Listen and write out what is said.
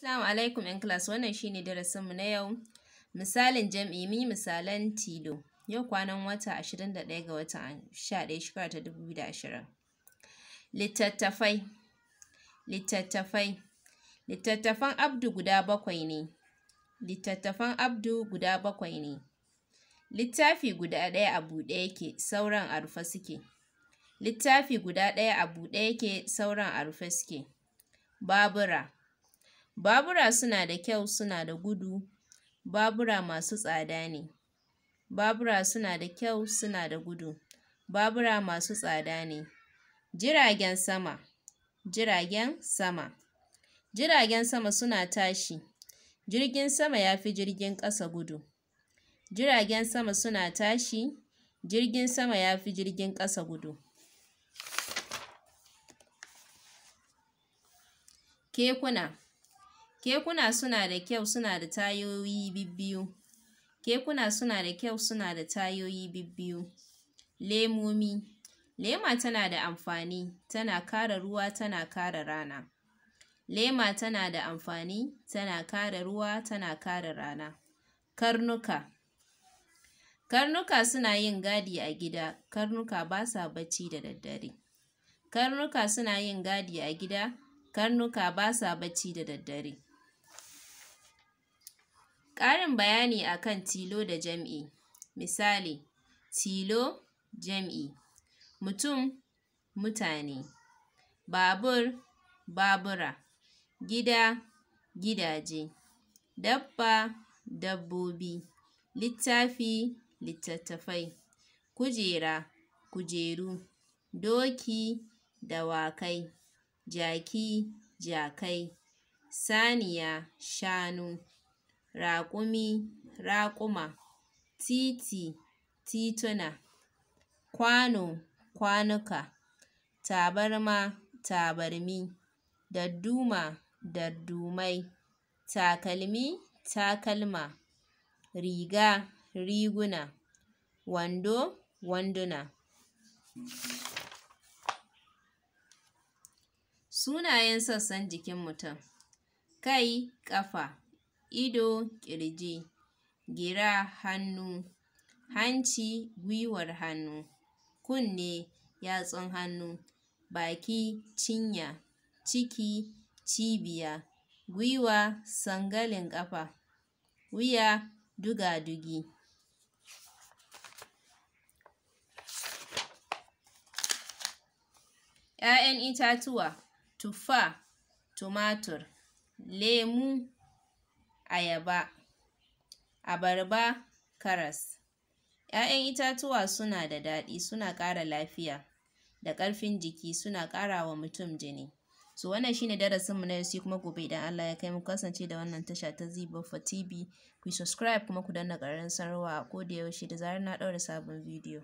Assalamu alaikum ‘yan class, wannan shi ne darasinmu na yau. Misalin jam'i, mun yi misalan tilo. Yau kwanan wata 21 ga watan 11 shekara ta 2020. Littattafan Abdu guda 7 ne. Littafi guda ɗaya a buɗe yake, sauran a rufe suke. Babura suna da kyau, suna da gudu. Babura masu tsada ne. Jiragen sama suna tashi. Jirgin sama ya fi jirgin ƙasa gudu. Kekuna suna da kyau, suna da tayoyi bibbiyu. Lema tana da amfani, tana kare ruwa, tana kare rana. Karnuka suna yin gadi a gida. Karnuka ba sa bacci da daddare. Ƙarin bayani a kan tilo da jam'i. Misali, tilo jam'i, mutum mutane, babur babura, gida gidaje, dabba dabbobi, littafi littattafai, kujera kujeru, doki dawakai, jaki jakai, saniya shanu, raƙumi raƙuma, titi tituna, kwano kwanuka, tabarma tabarmi, dadduma daddumai, takalmi takalma, riga riguna, wando wanduna. Sunayen sassan jikin mutum: kai ƙafa, ido ƙirji, gira hannu, hanci gwiwar hannu, kunne yatsun hannu, baki cinya, ciki cibiya, gwiwa sangalin ƙafa, wuya duga-dugi. ‘Ya'yan itatuwa: tuffa tumatur, lemu ayaba, abarba karas. ‘Ya'yan itatuwa suna da daɗi, suna ƙara lafiya da ƙarfin jiki, suna ƙara wa mutum jini. So wannan shi ne darasinmu na yau, sai kuma gobe idan Allah ya kaimu. Ku kasance da wannan tasha ta Zee-Baffa TV. Ku yi subscribe kuma ku danna ƙararrawar sanarwa a koda yaushe da zarar na ɗaura sabon bidiyo.